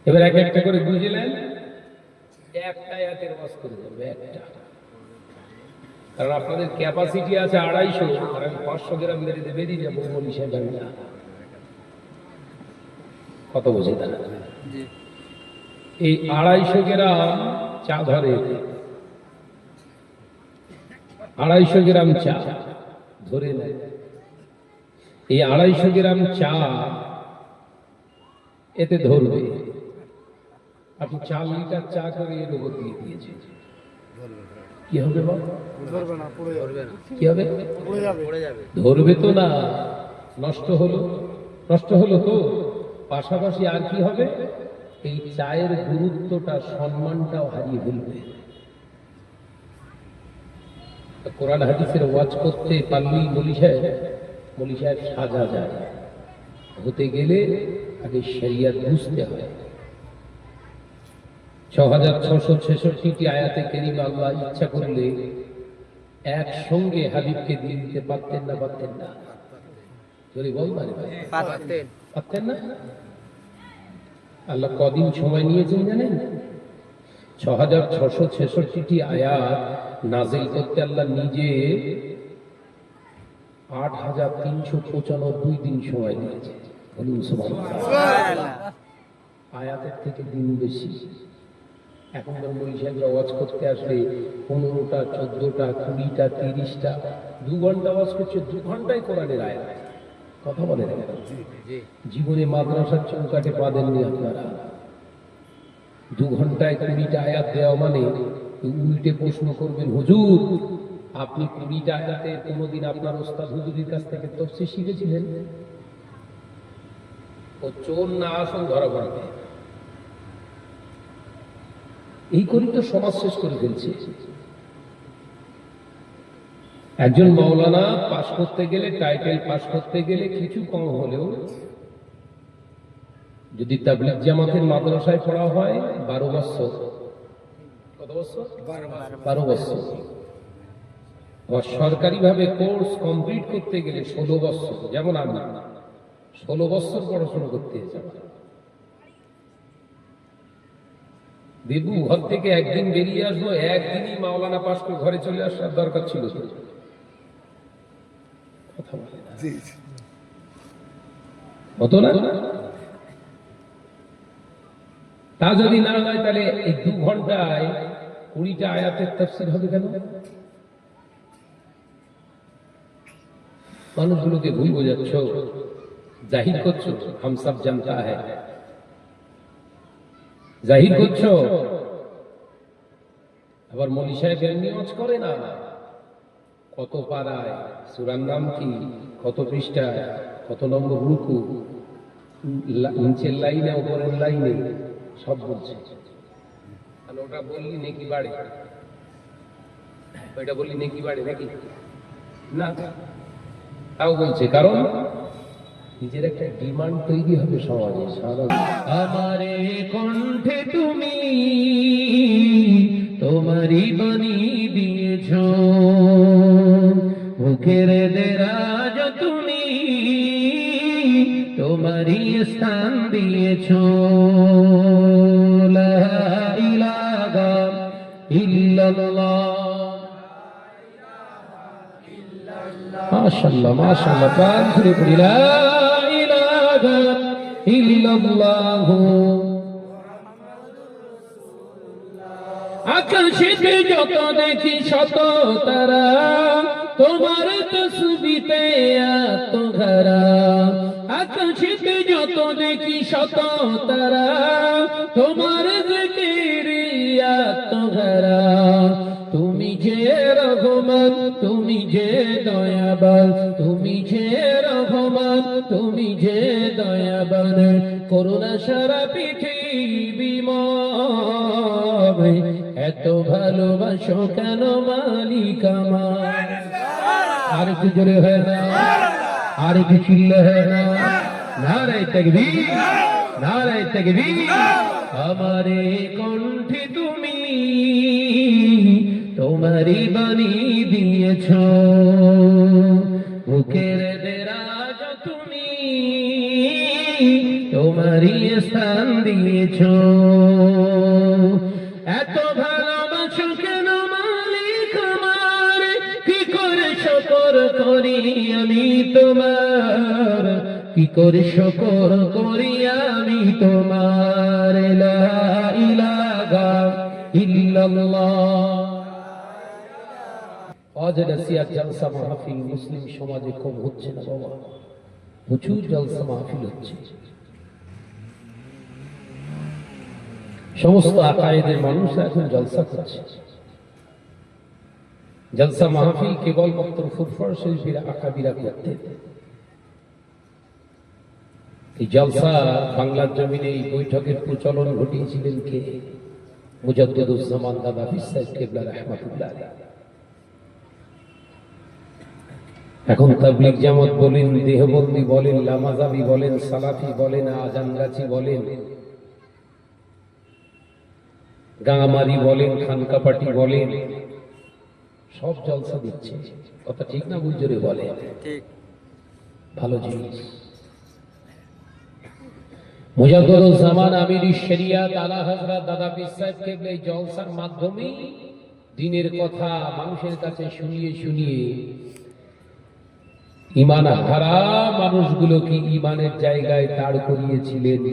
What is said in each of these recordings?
এবার এক একটা করে বুঝলেন, একটা আয়াতের ওয়াজ করে দেবে একটা, কারণ আপনাদের ক্যাপাসিটি আছে 250, আর আমি 500 গ্রাম মেরে বেরিয়ে যাবো মনীষা যাবে না। কত বোঝে তারা? এই 250 গ্রাম চা ধরে, 250 গ্রাম চা ধরে নেয়। এই 250 গ্রাম চা এতে ধরবে। আপনি 4 লিটার চা করে এর উপর দিয়ে দিয়েছেন, কি হবে বাবা? কি হবে? ধরবে তো না, নষ্ট হলো। নষ্ট হলো তো, পাশাপাশি আর কি হবে? এই চায়ের গুরুত্বটা, সম্মানটাও হারিয়ে ফেলবে। কোরআন হাদিসের ওয়াজ করতে পারলেই মৌলী সাহেব সাজা যায়। হতে গেলে আগে শরিয়ত বুঝতে হয়। 6666টি আয়াতে কারিমা আল্লাহ ইচ্ছা করলে একসঙ্গে হাবিবকে দিয়ে দিতে পারতেন না? পারতেন না? যদি বলবেন পারতেন না? আল্লাহ কদিন সময় নিয়েছেন জানেন? 6666টি আয়াত নাজিল করতে আল্লাহ নিজে 8395 দিন সময় নিয়েছে। বলুন সুবহানাল্লাহ। আয়াতের থেকে দিন বেশি। এখনকার মৌলী সাহেবরা ওয়াজ করতে আসলে 15টা, 14টা, 20টা, 30টা, 2 ঘন্টা ওয়াজ করছে, 2 ঘন্টায় কোরআনের আয়াত। কথা বলেন, জীবনে মাদ্রাসার চৌকাঠে পা দেননি আপনারা। 2 ঘন্টায় 20টা আয়াত দেওয়া মানে উল্টে প্রশ্ন করবেন, হুজুর আপনি 20টা আয়াতে কোনোদিন আপনার ওস্তাদ হুজুরের কাছ থেকে তাফসীর শিখেছিলেন? ও চোর না আসল ধরা পড়বে। এই করি তো সমাজ শেষ করে ফেলছে। একজন মাওলানা পাশ করতে গেলে, টাইটেল পাশ করতে গেলে কিছু কম হলেও, যদি তাবলীগ জামাতের মাদ্রাসায় পড়া হয় 12 বছর। কত বছর? 12 বছর। আর সরকারিভাবে কোর্স কমপ্লিট করতে গেলে 16 বছর। যেমন আমি 16 বছর পড়াশোনা করতে যাব। দেবু ঘর থেকে একদিন বেরিয়ে আসবো, একদিনই মাওলানা পাশ করে ঘরে চলে আসার দরকার ছিল। কথা বলে হতো না? তা যদি না হয় তাহলে এই 2 ঘন্টায় 20টা আয়াতের তাফসীর হবে কেন? মানুষগুলোকে ভুল বোঝাচ্ছ, জাহির করছো। হাম সব জানতা হ্যায়, জাহির করছো। আবার মৌলী সাহেব এমনি ওয়াজ করে না, কত পারায়, সূরার নাম কি, কত পৃষ্ঠায়, কত নম্বর রুকু, নিচের লাইনে উপরের লাইনে সব বলছে। আর ওটা বললি নেকি বাড়ে, ওইটা বললি নেকি বাড়ে নাকি? না, তাও বলছে, কারণ নিজের একটা ডিমান্ড তৈরি হবে সমাজে। আমারে কণ্ঠে তুমি তোমারই বাণী দিয়েছ, মুখের দেরাজ তুমি তোমারই স্থান দিয়েছ। লা ইলাহা ইল্লাল্লাহ। মাশাআল্লাহ, মাশাআল্লাহ। প্রাণ খুলে পড়ি, লা ইলাহা ইল্লাল্লাহ। আকাশেতে যত দেখি শত তারা, তোমার তাসবিতে আত্মহারা। আকাশেতে যত দেখি শত তারা, তোমার জিকিরে আত্মহারা। তুমি যে রহমান, তুমি যে দয়াবান, তুমি যে রহমান, তুমি যে দয়াবান। করুণা সারা পৃথিবীময়, এত ভালোবাসো কেন মালিক আমার? আর একটু জোরে হয় না, আর একটু চিল্লা হয় না। নারায়ে তাকবীর, নারায়ে তাকবীর। আমারে কণ্ঠে তুমি তোমারই বাণী দিয়েছ, মুখের দেরাজ তুমি তোমারই স্থান দিয়েছো। এত ভালোবাসো কেন মালিক আমার, কি করে শুকর করি আমি তোমার, কি করে শুকর করি আমি তোমার। লা ইলাহা ইল্লাল্লাহ। আজ নসিহত জলসা মাহফিল মুসলিম সমাজে কম হচ্ছে না বাবা, প্রচুর জলসা মাহফিল হচ্ছে। সমস্ত আকায়েদের মানুষরা এখন জলসা করছে। জলসা মাহফিল কেবলমাত্র ফুরফুর শরীফের আকাবিরা করতেন। এই জলসা বাংলার জমিনে এই বৈঠকের প্রচলন ঘটিয়েছিলেন কে? মুজাদ্দিদুজ্জামান দাদা পীর সাহেব কেবলা রাহমাতুল্লাহ আলাইহি। এখন তাবলীগ জামাত বলেন, দেহবন্দি বলেন, লামাজাবি বলেন, সালাফি বলেন, আজানগাছি বলেন, গাঁমারি বলেন, খানকাপাটি বলেন, সব জলসা দিচ্ছে। কথা ঠিক না ভুল? জোরে বলে। ভালো জিনিস। মুজাদ্দিদুজ্জামান আমির শরিয়াত আলা হযরত দাদা পীর সাহেব কেবলা এই জলসার মাধ্যমে দ্বীনের কথা মানুষের কাছে শুনিয়ে শুনিয়ে ঈমান হারা মানুষগুলোকে ঈমানের জায়গায় দাঁড় করিয়েছিলেন।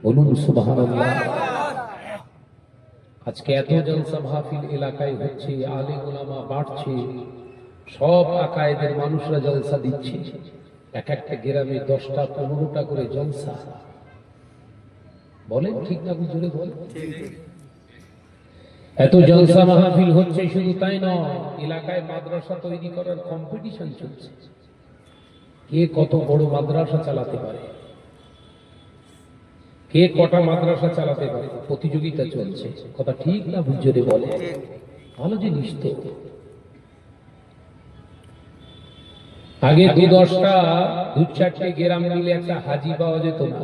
বলুন সুবহানাল্লাহ। আজকে এত জলসা মাহফিল এলাকায় হচ্ছে, আলেম ওলামা বাড়ছে, সব আকায়েদের মানুষরা জলসা দিচ্ছে। এক একটা গ্রামে 10টা 15টা করে জলসা। বলেন ঠিক না বুঝলে? বলেন। এত জলসা মাহফিল হচ্ছে, শুধু তাই নয়, এলাকায় মাদ্রাসা তৈরি করার কম্পিটিশন চলছে। কে কত বড় মাদ্রাসা চালাতে পারে, কে কটা মাদ্রাসা চালাতে পারে, প্রতিযোগিতা চলছে। কথা ঠিক না বুঝলে? বলে। ভালো জিনিস তো। আগে 2-10টা 2-4টে গ্রাম মিলে একটা হাজি পাওয়া যেত না।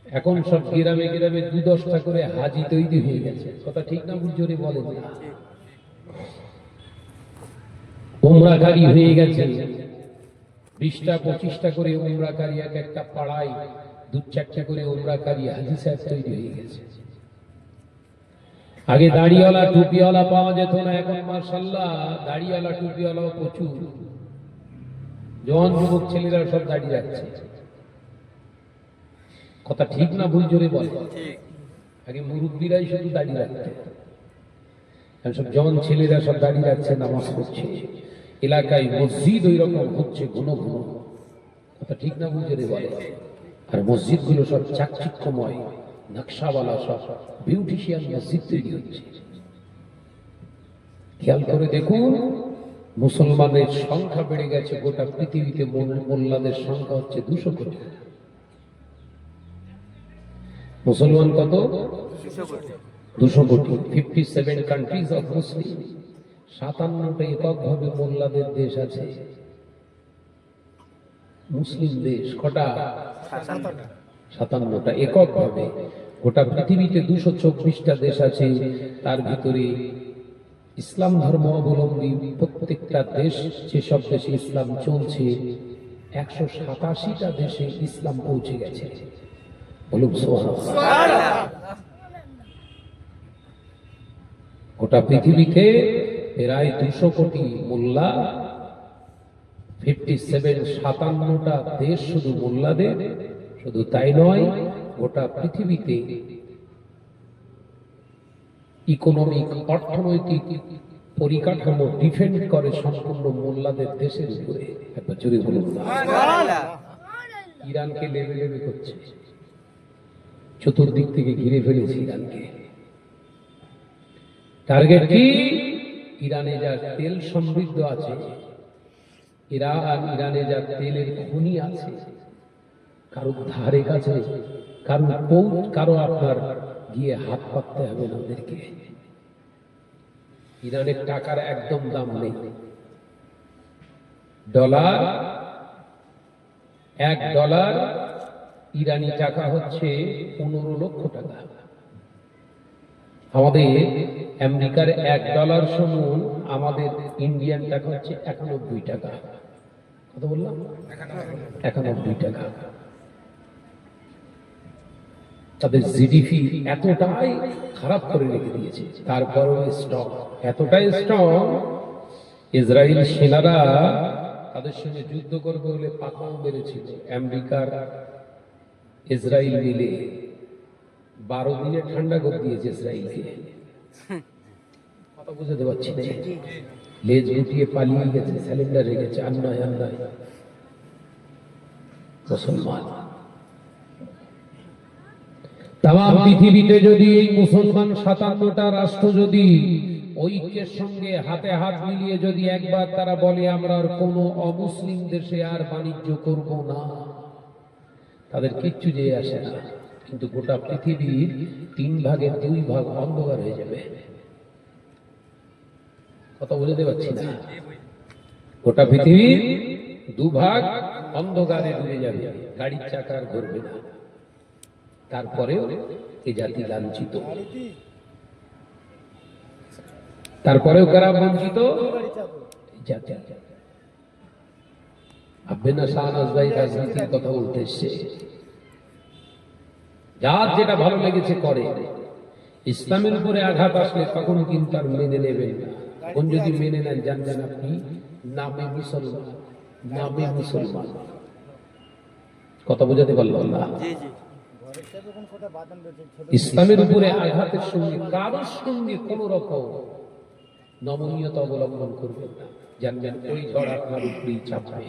এখন সব গ্রামে গ্রামে 2-10টা করে হাজি তৈরি হয়ে গেছে। কথা ঠিক না বুঝলে? বলে। উমরাকারী হয়ে গেছে, 20টা 25টা করে উমরাকারী এক একটা পাড়ায় 2-4টা করে উমরাকারী হাজি সাহেব তৈরি হয়ে গেছে। আগে দাড়িওয়ালা টুপিওয়ালা পাওয়া যেত না, এখন মাশাআল্লাহ দাড়িওয়ালা টুপিওয়ালাও প্রচুর। জওয়ান যুবক ছেলেরা সব দাড়ি রাখছে। কথা ঠিক না ভুল? জোরে বলে। আগে মুরব্বীরাই শুধু দাড়ি রাখতেন, এখন সব জওয়ান ছেলেরা সব দাড়ি রাখছে, নামাজ পড়ছে। এলাকায় মসজিদ ওই রকম হচ্ছে ঘন ঘন। কথা ঠিক না বুঝে বলে। আর মসজিদ গুলো সব চাকচিক্যময়, নকশাওয়ালা, সব বিউটিশিয়ান মসজিদ তৈরি হচ্ছে। খেয়াল করে দেখুন, মুসলমানের সংখ্যা বেড়ে গেছে গোটা পৃথিবীতে। মোল্লাদের সংখ্যা হচ্ছে 200 কোটি। মুসলমান কত? 200 কোটি। 57 কান্ট্রিজ অফ মুসলিম। 57টা এককভাবে মোল্লাদের দেশ আছে। মুসলিম দেশ কটা? 57টা এককভাবে। গোটা পৃথিবীতে 224টা দেশ আছে। তার ভিতরে ইসলাম ধর্ম অবলম্বী প্রত্যেকটা দেশ, যেসব দেশে ইসলাম চলছে, 187টা দেশে ইসলাম পৌঁছে গেছে। বলুন সুবহানাল্লাহ। গোটা পৃথিবীতে প্রায় 200 কোটি মোল্লা, 57টা দেশ শুধু মোল্লাদের। শুধু তাই নয়, গোটা পৃথিবীতে ইকোনমিক, অর্থনৈতিক পরিকাঠামো ডিফেন্ড করে সম্পূর্ণ মোল্লাদের দেশের উপরে। একবার জোরে বলুন। ইরানকে লেবে লেবে করছে, চতুর্দিক থেকে ঘিরে ফেলেছে ইরানকে। টার্গেট কি? ইরানে যা তেল সমৃদ্ধ আছে, ইরানে যা তেলের খনি আছে, কারো ধারে কাছে, কারো আপনার গিয়ে হাত পাততে হবে না ওদেরকে। ইরানের টাকার একদম দাম নেই। $1 ইরানি টাকা হচ্ছে 15 লক্ষ টাকা। আমাদের আমেরিকার $1 সমান আমাদের ইন্ডিয়ান টাকা হচ্ছে 91 টাকা। কত বললাম? 91 টাকা। তাদের জিডিপি এতটাই খারাপ করে রেখে দিয়েছে, তারপরও স্ট্রং, এতটাই স্ট্রং। ইসরায়েল সেনারা তাদের সঙ্গে যুদ্ধ করবে বলে পাকাও মেরেছিল। আমেরিকার ইসরায়েল মিলে 12 দিনে ঠান্ডা করে দিয়েছে ইসরায়েলকে। কথা বুঝাতে পারছি না, লেজ গুটিয়ে পালিয়ে গেছে, সিলিন্ডার রেখেছে। আন্নায় আন্নায় মুসলমান তামাম পৃথিবীতে যদি এই মুসলমান 57টা রাষ্ট্র যদি ঐক্যের সঙ্গে হাতে হাত মিলিয়ে যদি একবার তারা বলে আমরা আর কোনো অমুসলিম দেশে আর বাণিজ্য করব না, তাদের কিচ্ছু যেয়ে আসে না। কিন্তু গোটা পৃথিবীর 3 ভাগের 2 ভাগ অন্ধকার হয়ে যাবে। কথা বুঝতে পারছি না, গোটা পৃথিবীর 2 ভাগ অন্ধকারে ডুবে যাবে, গাড়ির চাকা আর ঘুরবে না। তারপরেও এই জাতি লাঞ্ছিত, তারপরেও কারা বঞ্চিত? জাতি। ভাববেন না শাহনাজ ভাই রাজনীতির কথা বলতে এসছে, যার যেটা ভালো লেগেছে করে। ইসলামের উপরে আঘাত আসলে তখন কিন্তু আর মেনে নেবেন না। এখন যদি মেনে নেন, জানবেন আপনি নামে মুসলমান, নামে মুসলমান। কথা বোঝাতে পারলাম না? ইসলামের উপরে আঘাতের সঙ্গে কারোর সঙ্গে কোন রকম নমনীয়তা অবলম্বন করবেন না, জানবেন ওই ঝড় আপনার উপরেই চাপবে।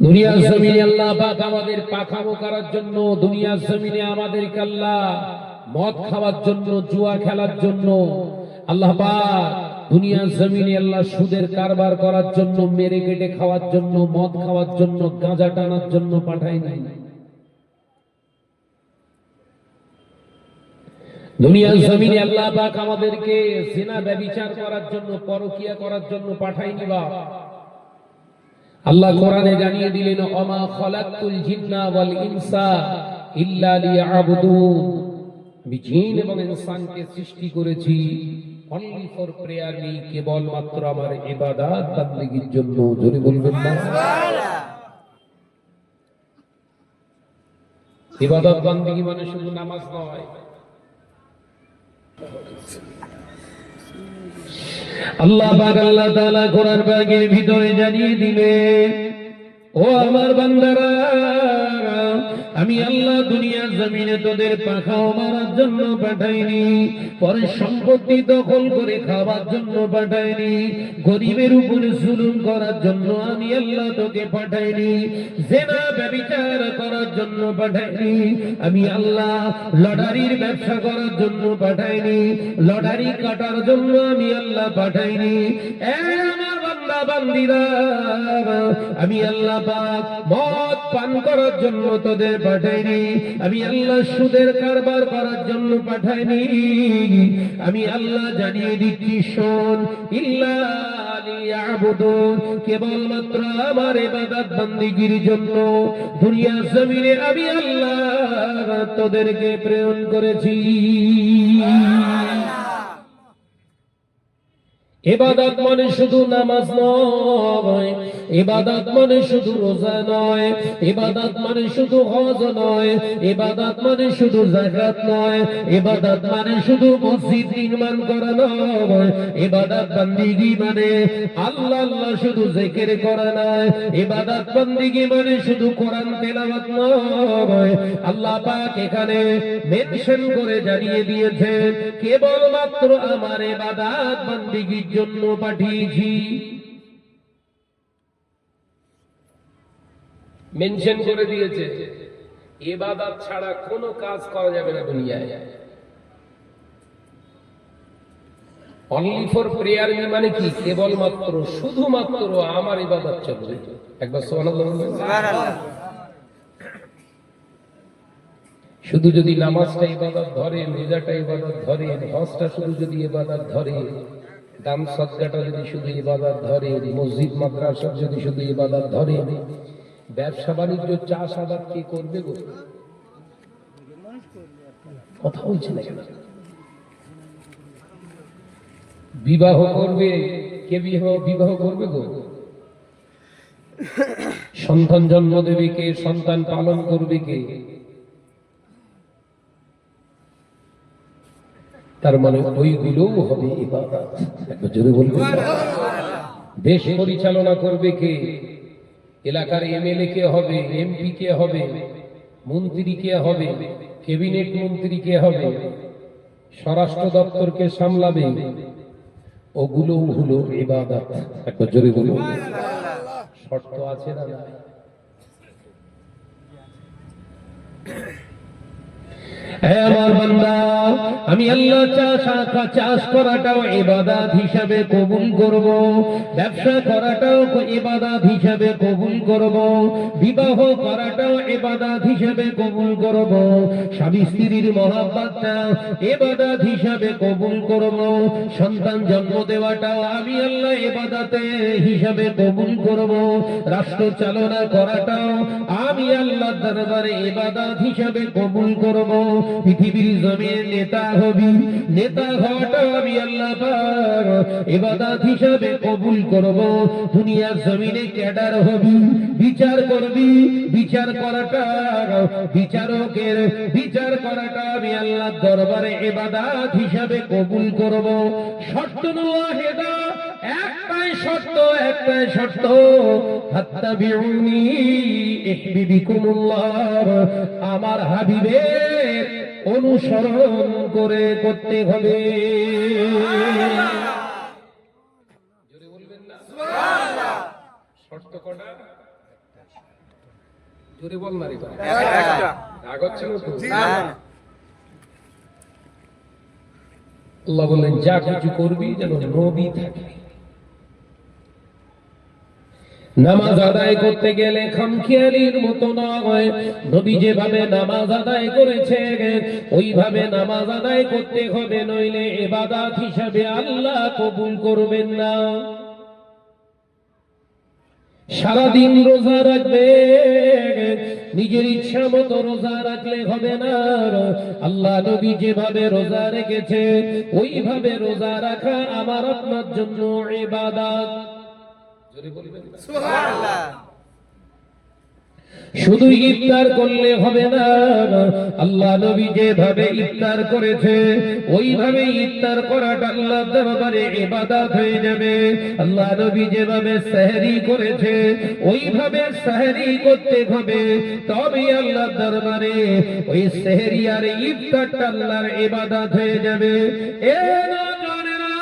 দুনিয়ার জমিনে আল্লাহ পাক আমাদের পাখামো করার জন্য, দুনিয়ার জমিনে আমাদেরকে আল্লাহ মদ খাওয়ার জন্য, জুয়া খেলার জন্য আল্লাহ পাক দুনিয়ার জমিনে আল্লাহ সুদের কারবার করার জন্য, মেরে কেটে খাওয়ার জন্য, মদ খাওয়ার জন্য, গাঁজা টানার জন্য পাঠায়নি। দুনিয়ার জমিনে আল্লাহ পাক আমাদেরকে জিনা ব্যভিচার করার জন্য, পরকিয়া করার জন্য পাঠায়নি। বাপ আল্লাহ কোরআনে জানিয়ে দিলেন, ওমা খালাকতুল জিন্না ওয়াল ইনসা ইল্লা লিয়াবুদুন, আমি জিন এবং ইনসানকে সৃষ্টি করেছি অনলি ফর প্রেয়ার, মি, কেবলমাত্র আমার ইবাদত বান্দেগীর জন্য। জোরে বলবেন না সুবহানাল্লাহ। ইবাদত বান্দেগী মানে শুধু নামাজ নয়। আল্লাহ পাক আল্লাহ তাআলা কোরআন পাকের ভিতরে জানিয়ে দিলেন, ও আমার বান্দারা, আমি আল্লাহ দুনিয়ার জমিনে তোদের পাখাও মারার জন্য পাঠাইনি, পরের সম্পত্তি দখল করে খাওয়ার জন্য পাঠাইনি, গরিবের উপরে জুলুম করার জন্য আমি আল্লাহ তোকে পাঠাইনি, জিনা ব্যভিচার করার জন্য পাঠাইনি, আমি আল্লাহ লটারির ব্যবসা করার জন্য পাঠাইনি, লটারি কাটার জন্য আমি আল্লাহ পাঠাইনি। আমার বান্দা বান্দিরা, আমি আল্লাহ পাক মদ পান করার জন্য তোদের পাঠাইনি, আমি আল্লাহ সুদের কারবার করার জন্য পাঠাইনি। আমি আল্লাহ জানিয়ে দিচ্ছি, শোন, ইল্লা লিয়াবুদুন, কেবলমাত্র আমার ইবাদত বান্দিগির জন্য দুনিয়ার জমিনে আমি আল্লাহ তোদেরকে প্রেরণ করেছি। ইবাদত মানে শুধু নামাজ নয়, ইবাদত মানে শুধু রোজা নয়, ইবাদত মানে শুধু হজ নয়, ইবাদত মানে শুধু যাকাত নয়, ইবাদত মানে শুধু মসজিদ নির্মাণ করা নয়, ইবাদত বান্দিগি মানে আল্লাহ আল্লাহ শুধু জিকির করা নয়, ইবাদত বান্দিগি মানে শুধু কোরআন তেলাওয়াত নয়। আল্লাহ পাক এখানে মেনশন করে জানিয়ে দিয়েছেন, কেবলমাত্র আমার ইবাদত বান্দিগির জন্য পাঠিয়েছি। মেনশন করে দিয়েছে, ইবাদত ছাড়া কোনো কাজ করা যাবে না দুনিয়ায়। অনলি ফর প্রেয়ার মানে কি? কেবলমাত্র শুধুমাত্র আমার ইবাদত চলবে। একবার সুবহানাল্লাহ বলবেন। সুবহানাল্লাহ। শুধু যদি নামাজটা ইবাদত ধরে, রোজাটা ইবাদত ধরে, হজটা শুধু যদি ইবাদত ধরে, দান সদকাটা যদি শুধু ইবাদত ধরে, মসজিদ মাদ্রাসা যদি শুধু ইবাদত ধরে, ব্যবসা বাণিজ্য চাষ আবাদ কি করবে গো? কথা বলছে না কেন? বিবাহ করবে কে? বিবাহ করবে গো? সন্তান জন্ম দেবে কে? সন্তান পালন করবে কে? তার মানে ওইগুলোও হবে ইবাদত। একবার জোরে বলবেন না? দেশ পরিচালনা করবে কে? এলাকার এমএলএ কে হবে, এমপি কে হবে, মন্ত্রী কে হবে, ক্যাবিনেট মন্ত্রী কে হবে, স্বরাষ্ট্র দপ্তরকে সামলাবে, ওগুলোও হলো ইবাদত। একবার জোরে বলুন। শর্ত আছে না? হে আমার বান্দা, আমি আল্লাহ চাষ করাটাও ইবাদত হিসাবে কবুল করব, ব্যবসা করাটাও ইবাদত হিসাবে কবুল করব, বিবাহ করাটাও ইবাদত হিসাবে কবুল করব, স্বামী স্ত্রীর মহব্বতটা ইবাদত হিসাবে কবুল করব, সন্তান জন্ম দেওয়াটাও আমি আল্লাহ ইবাদতে হিসাবে কবুল করব, রাষ্ট্র চালনা করাটাও আমি আল্লাহর দরবারে ইবাদত হিসাবে কবুল করব, পৃথিবীর জমিনে নেতা হবি, নেতা হওয়াটাও আমি আল্লাহ পাক ইবাদত হিসাবে কবুল করব, দুনিয়ার জমিনে ক্যাডার হবি, বিচার করবি, বিচার করাটা বিচারকের বিচার করাটা আমি আল্লাহর দরবারে ইবাদত হিসাবে কবুল করব। শর্ত ওয়াহিদা, একটাই শর্ত, একটাই শর্ত, ফাত্তাবিউনি ইহবিবিকুমুল্লাহ, আমার হাবিবের অনুসরণ করে করতে হবে। জোরে বলবেন না? সুবহানাল্লাহ। শর্ত কটা? জোরে বল না রে ভাই। একটা। রাগ হচ্ছে না তো? না। আল্লাহ বলেন যা কিছু করবি যেন নবী থাকে। নামাজ আদায় করতে গেলে খামখেয়ালির মতো নয়, নবী যেভাবে নামাজ আদায় করেছে ওইভাবে নামাজ আদায় করতে হবে, নইলে ইবাদত হিসাবে আল্লাহ কবুল করবেন না। সারাদিন রোজা রাখবে, নিজের ইচ্ছা মতো রোজা রাখলে হবে না, আল্লাহ নবী যেভাবে রোজা রেখেছে ওইভাবে রোজা রাখা আমার আপনার জন্য ইবাদত। সুবহানাল্লাহ। শুধু ইফতার করলে হবে না, আল্লাহ নবী যেভাবে ইফতার করেছে ওইভাবে ইফতার করাটা আল্লাহর দরবারে ইবাদত হয়ে যাবে। আল্লাহ নবী যেভাবে সেহরি করেছে ওইভাবে সেহরি করতে হবে, তবে আল্লাহর দরবারে ওই সেহরি আর ইফতারটা আল্লাহর ইবাদত হয়ে যাবে। এ নজরেরা,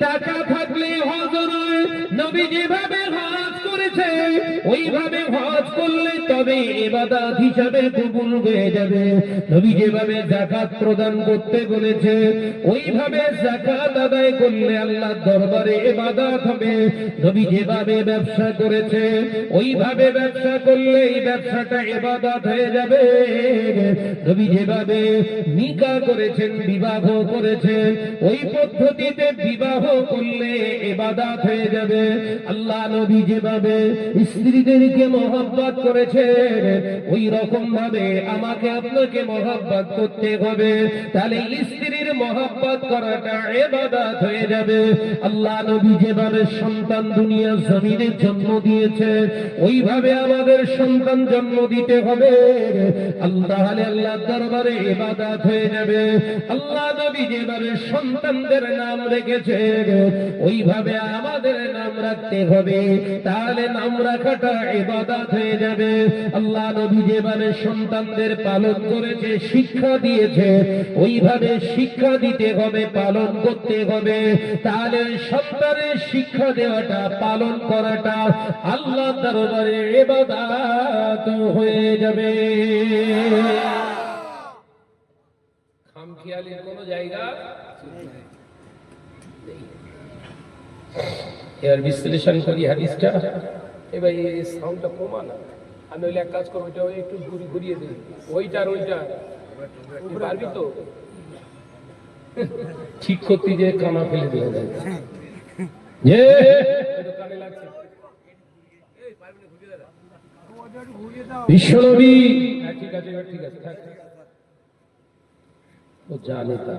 টাকা থাকলে হজ নয়, নবী যেভাবে হজ করেছে ওইভাবে হজ করলে তবে ইবাদত হিসাবে কবুল হয়ে যাবে। নবী যেভাবে যাকাত প্রদান করতে বলেছে ওইভাবে যাকাত আদায় করলে আল্লাহর দরবারে ইবাদত হবে। নবী যেভাবে ব্যবসা করেছে ওইভাবে ব্যবসা করলে এই ব্যবসাটা ইবাদত হয়ে যাবে। নবী যেভাবে নিকাহ করেছেন, বিবাহ করেছেন, ওই পদ্ধতিতে বিবাহ করলে ইবাদত হয়ে যাবে। আল্লাহ নবী যেভাবে স্ত্রীদেরকে মহব্বত করেছেন ওই রকম ভাবে আমাকে আপনাকে মহব্বত করতে হবে, তাহলে স্ত্রীর মহব্বত করাটা ইবাদত হয়ে যাবে। আল্লাহ নবী যেভাবে সন্তান দুনিয়া জমিনে জন্ম দিয়েছে ওইভাবে আমাদের সন্তান জন্ম দিতে হবে, তাহলে আল্লাহর দরবারে ইবাদত হয়ে যাবে। আল্লাহ নবী যেভাবে সন্তানদের নাম রেখেছে ওইভাবে আমাদের নাম রাখতে হবে, তাহলে নাম রাখাটা ইবাদত হয়ে যাবে। আল্লাহ নবী যেভাবে সন্তানদের পালন করেছে, শিক্ষা দিয়েছে ওইভাবে শিক্ষা দিতে হবে, পালন করতে হবে, তাহলে সন্তানের শিক্ষা দেওয়াটা পালন করাটা আল্লাহর দরবারে ইবাদত হয়ে যাবে। খামখেয়ালির কোনো জায়গা নেই। এবার বিশ্লেষণ করি হাদিসটা। এবার এই সাউন্ডটা কমা না, আমি ওই এক কাজ করবো, ওইটা একটু ঘুরিয়ে দিই, ওইটার পারবি তো ঠিক করতে, যে কানা ফেলে দিয়ে যায় যে কানে লাগছে। বিশ্বনবী ঠিক আছে, ঠিক আছে, ও জানে তা